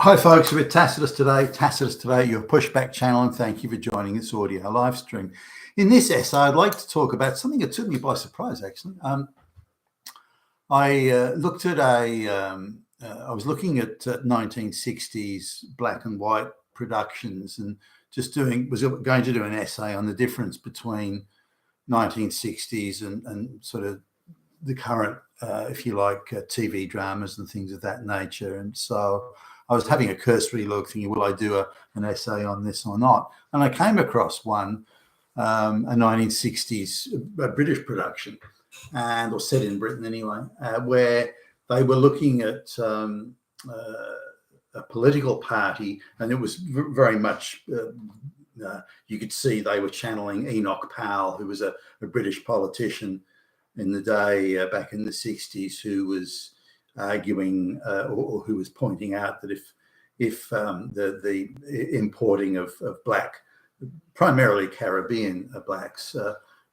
Hi folks, we're Tacitus today, your pushback channel, and thank you for joining this audio live stream. In this essay, I'd like to talk about something that took me by surprise, actually. I was looking at 1960s black and white productions and was going to do an essay on the difference between 1960s and sort of the current, if you like, TV dramas and things of that nature. And so I was having a cursory look, thinking, will I do an essay on this or not? And I came across one, a 1960s British production, or set in Britain anyway, where they were looking at a political party, and it was very much, you could see they were channeling Enoch Powell, who was a British politician in the day back in the 60s, who was arguing or who was pointing out that if the importing of black, primarily Caribbean blacks,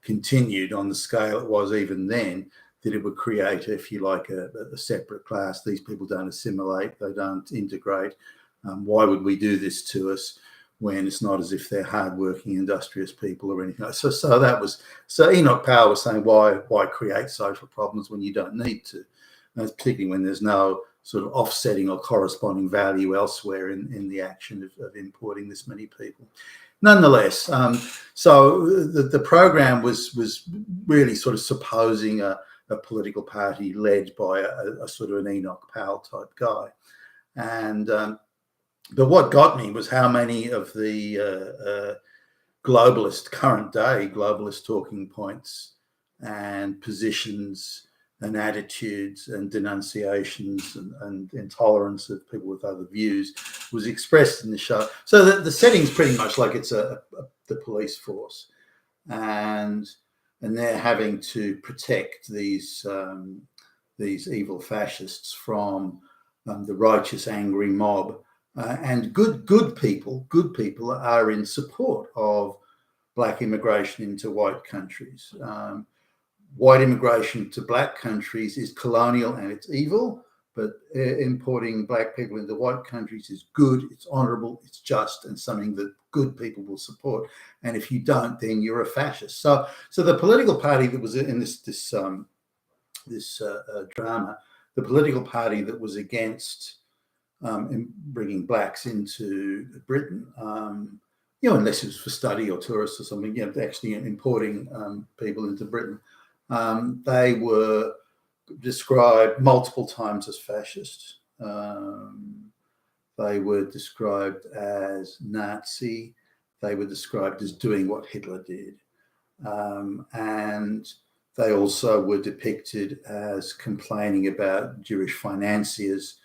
continued on the scale it was even then, that it would create, if you like, a separate class. These people don't assimilate, they don't integrate. Why would we do this to us when it's not as if they're hardworking, industrious people or anything? So Enoch Powell was saying, why create social problems when you don't need to? And particularly when there's no sort of offsetting or corresponding value elsewhere in the action of importing this many people. Nonetheless, so the program was really sort of supposing a political party led by a sort of an Enoch Powell type guy. And but what got me was how many of the current day globalist talking points and positions and attitudes and denunciations and intolerance of people with other views was expressed in the show. So the setting's pretty much like it's the police force, and they're having to protect these evil fascists from the righteous, angry mob. And good people are in support of black immigration into white countries. White immigration to black countries is colonial and it's evil, but importing black people into white countries is good, it's honorable, it's just, and something that good people will support. And if you don't, then you're a fascist. So the political party that was in this drama, the political party that was against in bringing blacks into Britain, unless it was for study or tourists or something, actually importing people into Britain, they were described multiple times as fascist. They were described as Nazi. They were described as doing what Hitler did. And they also were depicted as complaining about Jewish financiers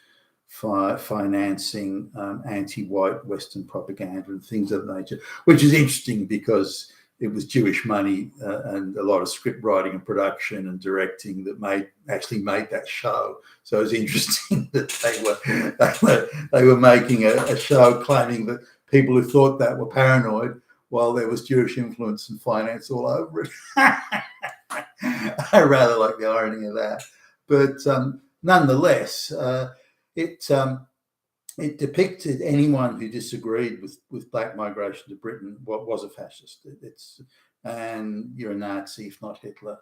financing anti-white Western propaganda and things of that nature, which is interesting because it was Jewish money and a lot of script writing and production and directing that actually made that show. So it was interesting that they were making a show claiming that people who thought that were paranoid, while there was Jewish influence and finance all over it. I rather like the irony of that, but nonetheless, it depicted anyone who disagreed with black migration to Britain was a fascist. And you're a Nazi, if not Hitler.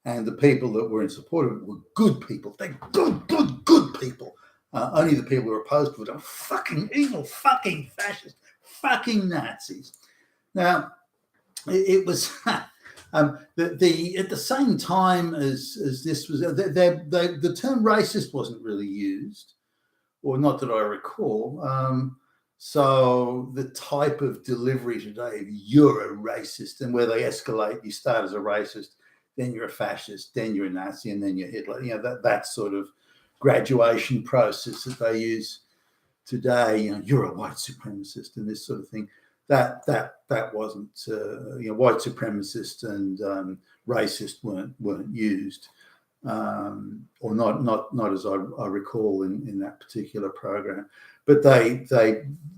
And the people that were in support of it were good people. They're good people. Only the people who were opposed to it are fucking evil, fucking fascist, fucking Nazis. Now, it was at the same time as this was, the term racist wasn't really used, or not that I recall. So the type of delivery today, you're a racist, and where they escalate, you start as a racist, then you're a fascist, then you're a Nazi, and then you're Hitler. That sort of graduation process that they use today. You're a white supremacist and this sort of thing. That wasn't white supremacist and racist weren't used. Or not as I recall in that particular program, but they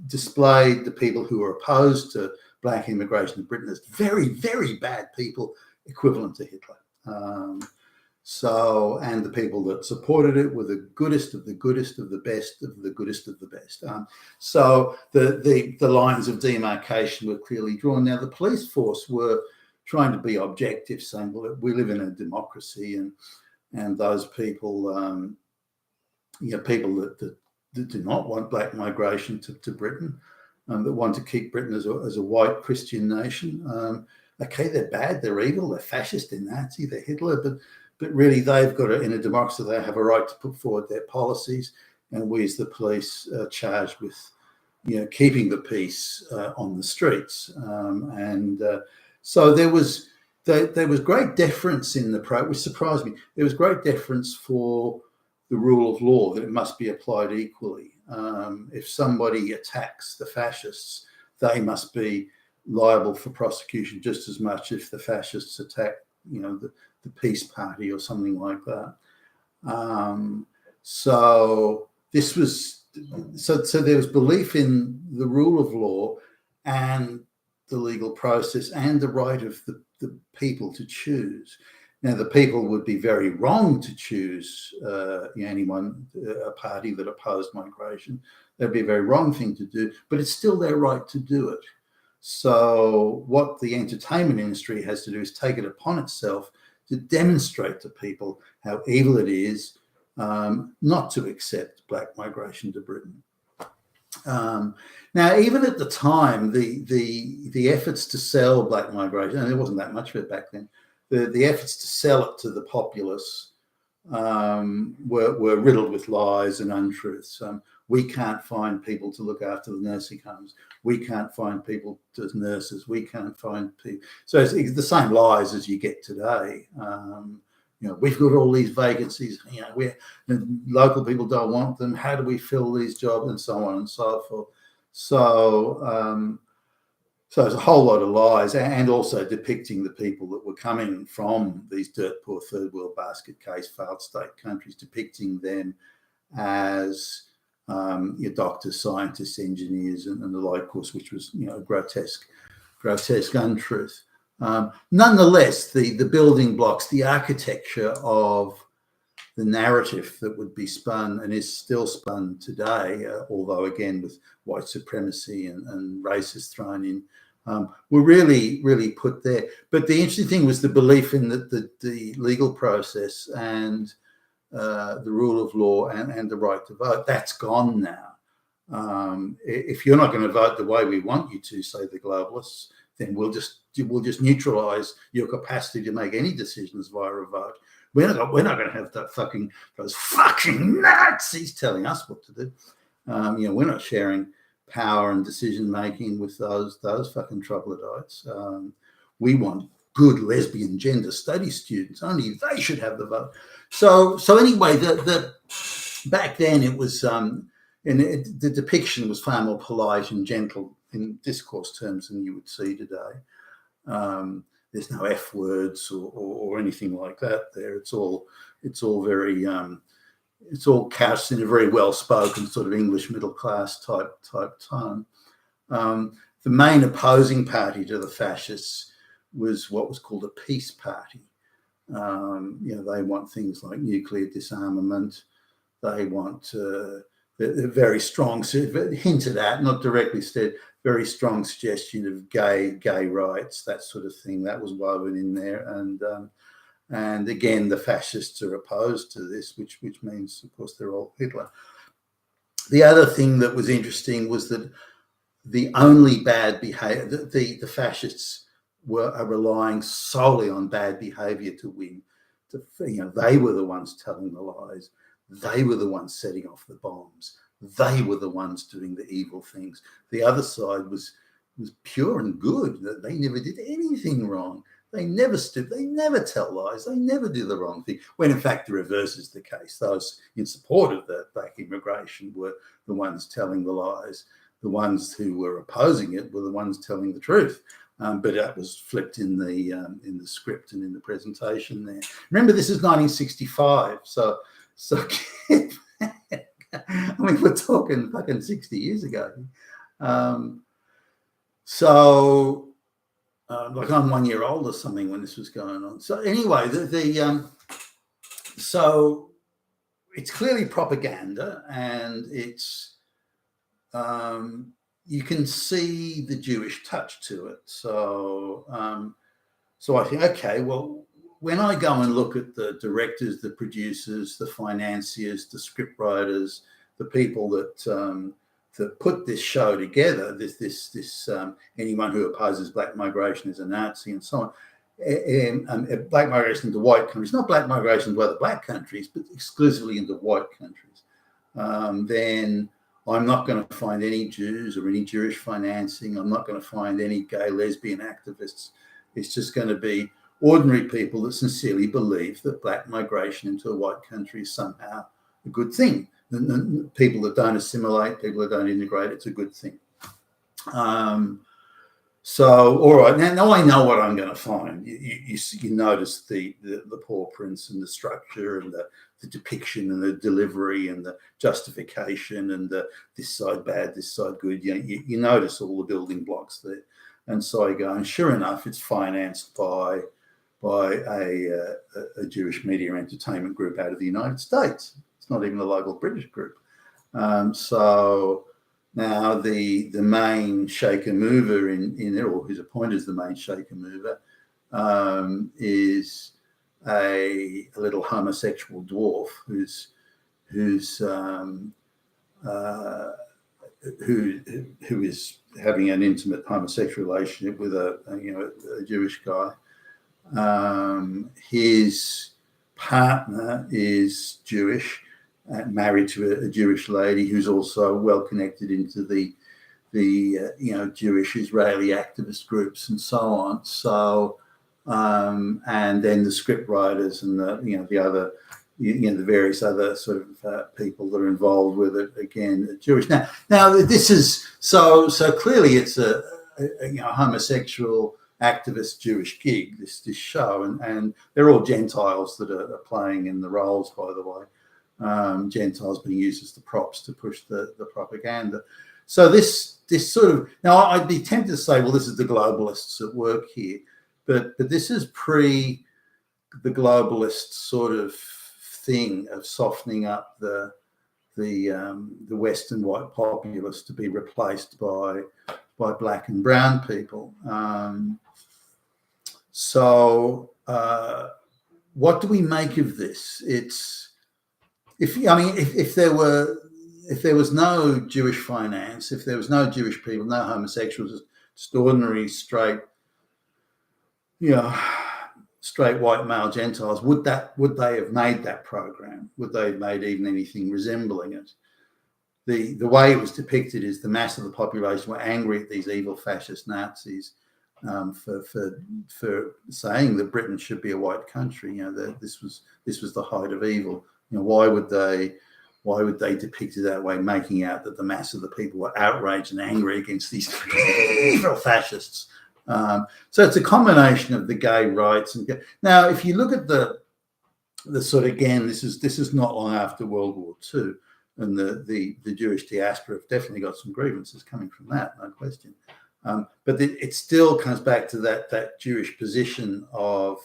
displayed the people who were opposed to black immigration to Britain as very, very bad people, equivalent to Hitler. So, and the people that supported it were the goodest of the goodest of the best of the goodest of the best. So the lines of demarcation were clearly drawn. Now, the police force were trying to be objective, saying, well, we live in a democracy, and those people, people that do not want black migration to Britain, that want to keep Britain as a white Christian nation. Okay, they're bad, they're evil, they're fascist, they're Nazi, they're Hitler, but really they've got in a democracy, they have a right to put forward their policies, and we as the police are charged with, keeping the peace on the streets. So there was great deference in the which surprised me. There was great deference for the rule of law, that it must be applied equally. If somebody attacks the fascists, they must be liable for prosecution just as much if the fascists attack, the peace party or something like that. So there was belief in the rule of law and the legal process and the right of the people to choose. Now, the people would be very wrong to choose a party that opposed migration. That'd be a very wrong thing to do, but it's still their right to do it. So what the entertainment industry has to do is take it upon itself to demonstrate to people how evil it is not to accept black migration to Britain. Now, even at the time, the efforts to sell black migration, and there wasn't that much of it back then, the efforts to sell it to the populace were riddled with lies and untruths. We can't find people to look after the nursing homes. We can't find people as nurses. We can't find people. So it's the same lies as you get today. We've got all these vacancies. Local people don't want them. How do we fill these jobs, and so on and so forth. So there's a whole lot of lies, and also depicting the people that were coming from these dirt poor third world basket case failed state countries, depicting them as your doctors, scientists, engineers, and the like, of course, which was grotesque untruth. Nonetheless, the building blocks, the architecture of the narrative that would be spun and is still spun today, although again with white supremacy and racists thrown in, were really, really put there. But the interesting thing was the belief in the legal process and the rule of law and the right to vote. That's gone now. If you're not going to vote the way we want you to, say the globalists, then we'll just neutralise your capacity to make any decisions via a vote. We're not going to have those fucking Nazis telling us what to do. We're not sharing power and decision making with those fucking troglodytes. We want good lesbian gender study students. Only they should have the vote. So anyway, the back then it was the depiction was far more polite and gentle in discourse terms than you would see today. There's no F words or anything like that there. It's all very it's all couched in a very well spoken sort of English middle class type tone. The main opposing party to the fascists was what was called a peace party. They want things like nuclear disarmament. They want very strong, hinted at, not directly said, very strong suggestion of gay rights, that sort of thing. That was woven in there, and again, the fascists are opposed to this, which means, of course, they're all Hitler. The other thing that was interesting was that the only bad behavior, the fascists are relying solely on bad behavior to win. They were the ones telling the lies. They were the ones setting off the bombs. They were the ones doing the evil things. The other side was pure and good. They never did anything wrong. They never stoop. They never tell lies. They never do the wrong thing. When in fact the reverse is the case. Those in support of the black immigration were the ones telling the lies. The ones who were opposing it were the ones telling the truth. But that was flipped in the script and in the presentation there. Remember, this is 1965, so I mean, we're talking fucking 60 years ago. Like I'm 1 year old or something when this was going on. So anyway, So it's clearly propaganda, and it's you can see the Jewish touch to it. So so I think, okay, well, when I go and look at the directors, the producers, the financiers, the scriptwriters, the people that that put this show together, this anyone who opposes black migration is a Nazi and so on. Black migration into white countries, not black migration to other black countries, but exclusively into white countries. Then I'm not going to find any Jews or any Jewish financing. I'm not going to find any gay, lesbian activists. It's just going to be ordinary people that sincerely believe that black migration into a white country is somehow a good thing. And people that don't assimilate, people that don't integrate, it's a good thing. So, all right, now I know what I'm going to find. You notice the paw prints and the structure and the depiction and the delivery and the justification and the this side bad, this side good. You notice all the building blocks there. And so I go, and sure enough, it's financed by a Jewish media entertainment group out of the United States. It's not even a local British group. So now the main shaker mover in there, or who's appointed as the main shaker mover, is a little homosexual dwarf who is having an intimate homosexual relationship with a Jewish guy. His partner is Jewish, married to a Jewish lady who's also well connected into the Jewish Israeli activist groups and so on. So and then the script writers and the other the various other sort of people that are involved with it, again, Jewish. Now this is so clearly it's a homosexual activist Jewish gig, this show, and they're all Gentiles that are playing in the roles, by the way. Gentiles being used as the props to push the propaganda. So this sort of, now I'd be tempted to say, well, this is the globalists at work here, but this is pre the globalist sort of thing of softening up the Western white populace to be replaced by black and brown people. So what do we make of this? If there was no Jewish finance, if there was no Jewish people, no homosexuals, just ordinary straight white male Gentiles, would they have made that program? Would they have made even anything resembling it? The way it was depicted is the mass of the population were angry at these evil fascist Nazis for saying that Britain should be a white country. This was the height of evil. Why would they depict it that way, making out that the mass of the people were outraged and angry against these evil fascists? So it's a combination of the gay rights and now, if you look at the sort of, again, this is not long after World War II, and the Jewish diaspora have definitely got some grievances coming from that, no question. But it still comes back to that Jewish position of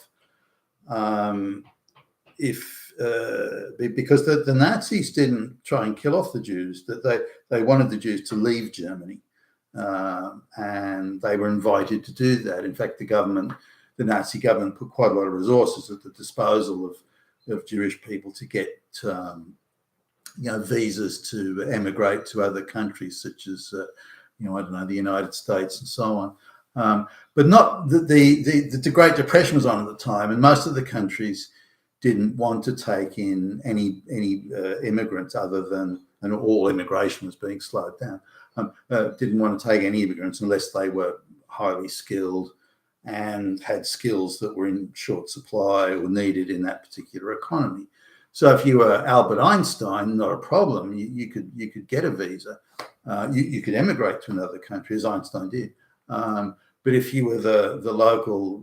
because the Nazis didn't try and kill off the Jews, that they wanted the Jews to leave Germany. And they were invited to do that. In fact, the Nazi government put quite a lot of resources at the disposal of Jewish people to get visas to emigrate to other countries, such as the United States and so on. But not the Great Depression was on at the time, and most of the countries didn't want to take in any immigrants other than, and all immigration was being slowed down. Didn't want to take any immigrants unless they were highly skilled and had skills that were in short supply or needed in that particular economy. So if you were Albert Einstein, not a problem. You could get a visa. You could emigrate to another country, as Einstein did. But if you were the local,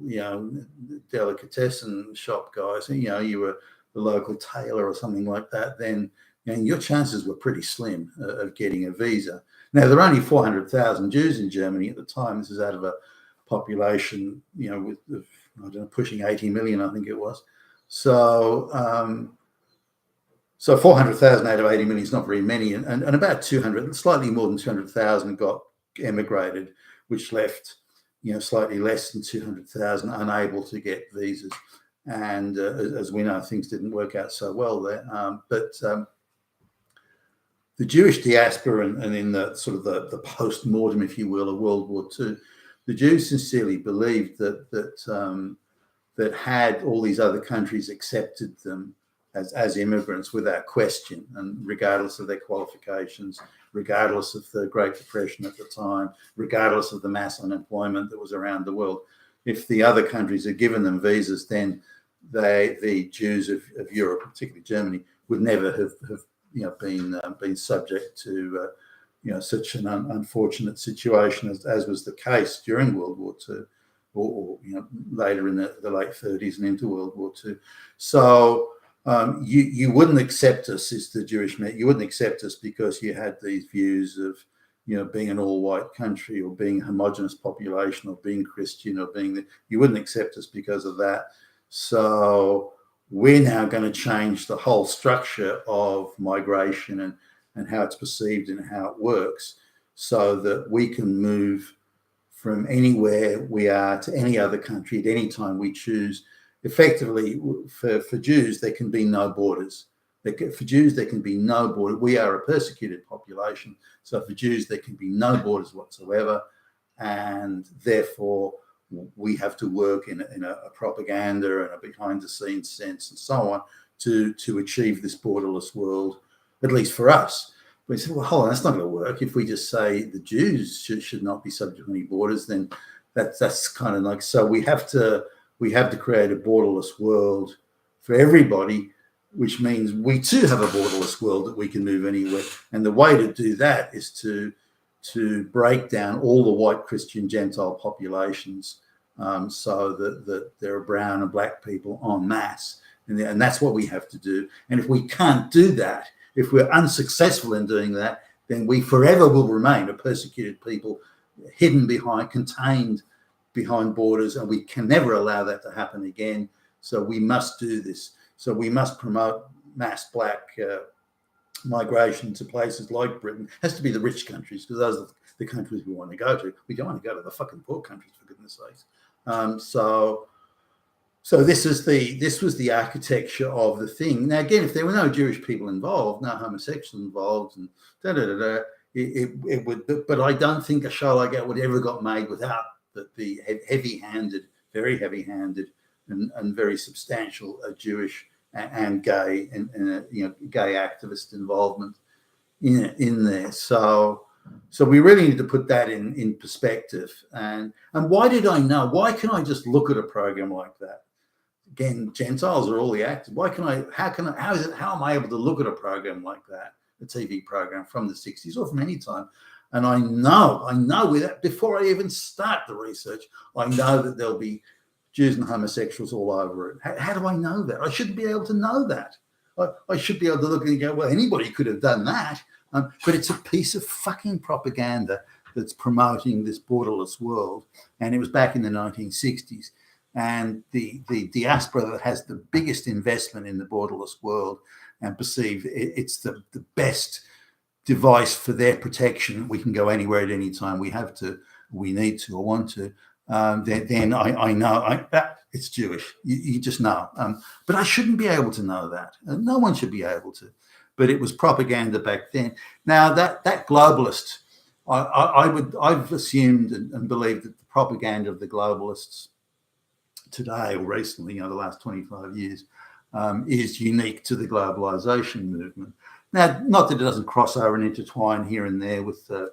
delicatessen shop guys, you were the local tailor or something like that, then your chances were pretty slim of getting a visa. Now, there are only 400,000 Jews in Germany at the time. This is out of a population, pushing 80 million, I think it was. So, so 400,000 out of 80 million is not very many, and about 200, slightly more than 200,000 got emigrated, which left, slightly less than 200,000 unable to get visas. And as we know, things didn't work out so well there. But the Jewish diaspora, and in the sort of the post-mortem, if you will, of World War II, the Jews sincerely believed that had all these other countries accepted them as immigrants without question, and regardless of their qualifications, regardless of the Great Depression at the time, regardless of the mass unemployment that was around the world, if the other countries had given them visas, then the Jews of Europe, particularly Germany, would never have been subject to such an unfortunate situation as was the case during World War II, or later in the late 30s and into World War II. So you wouldn't accept us, is the Jewish net. You wouldn't accept us because you had these views of being an all-white country, or being a homogenous population, or being Christian, or you wouldn't accept us because of that. So we're now going to change the whole structure of migration and how it's perceived and how it works, so that we can move from anywhere we are to any other country at any time we choose. Effectively, for Jews, there can be no borders. For Jews, there can be no border. We are a persecuted population. So for Jews, there can be no borders whatsoever. And therefore, we have to work in a propaganda and a behind-the-scenes sense and so on to achieve this borderless world, at least for us. We said, well, hold on, that's not going to work. If we just say the Jews should not be subject to any borders, then that's kind of like, so we have to create a borderless world for everybody, which means we too have a borderless world that we can move anywhere. And the way to do that is to break down all the white Christian Gentile populations, so that there are brown and black people en masse. And that's what we have to do. And if we can't do that, if we're unsuccessful in doing that, then we forever will remain a persecuted people, contained behind borders, and we can never allow that to happen again. So we must do this. So we must promote mass black migration to places like Britain. It has to be the rich countries, because those are the countries we want to go to. We don't want to go to the fucking poor countries, for goodness sakes. So this was the architecture of the thing. Now, again, if there were no Jewish people involved, no homosexuals involved, and it would. But I don't think a show like that would ever got made without the very heavy-handed, and very substantial Jewish and gay and gay activist involvement in there. So we really need to put that in perspective. And why did I know? Why can I just look at a program like that? Again, Gentiles are all the actors. How am I able to look at a program like that, a TV program from the 60s or from any time? And I know with that, before I even start the research, I know that there'll be Jews and homosexuals all over it. How do I know that? I shouldn't be able to know that. I should be able to look and go, well, anybody could have done that. But it's a piece of fucking propaganda that's promoting this borderless world. And it was back in the 1960s. And the diaspora that has the biggest investment in the borderless world and perceive it's the best device for their protection. We can go anywhere at any time we need to or want to. Then I know it's Jewish. You just know. But I shouldn't be able to know that. No one should be able to. But it was propaganda back then. Now that globalist, I've assumed and believed that the propaganda of the globalists today or recently, the last 25 years, is unique to the globalization movement. Now, not that it doesn't cross over and intertwine here and there with the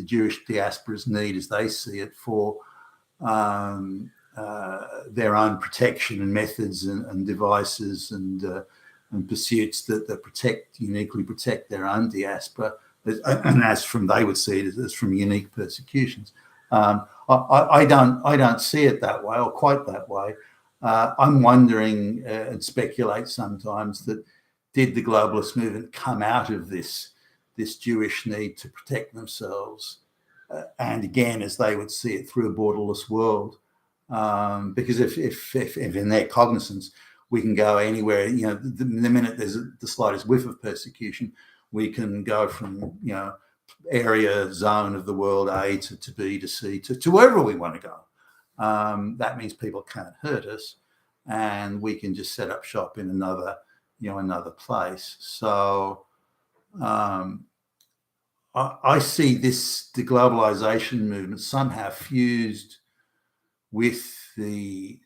Jewish diaspora's need, as they see it, for their own protection and methods and devices and pursuits that uniquely protect their own diaspora, and they would see it as from unique persecutions. I don't see it that way, or quite that way. I'm wondering and speculate sometimes that did the globalist movement come out of this Jewish need to protect themselves, and again, as they would see it, through a borderless world, Because if in their cognizance we can go anywhere, the minute there's the slightest whiff of persecution, we can go from area zone of the world A to B to C to wherever we want to go. That means people can't hurt us, and we can just set up shop in another place. So I see the globalization movement somehow fused with the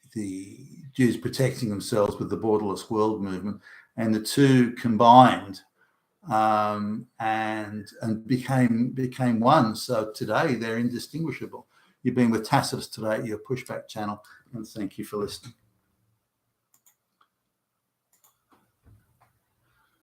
Jews protecting themselves with the borderless world movement, and the two combined and became one. So today they're indistinguishable. You've been with Tacitus today at your Pushback channel, and thank you for listening.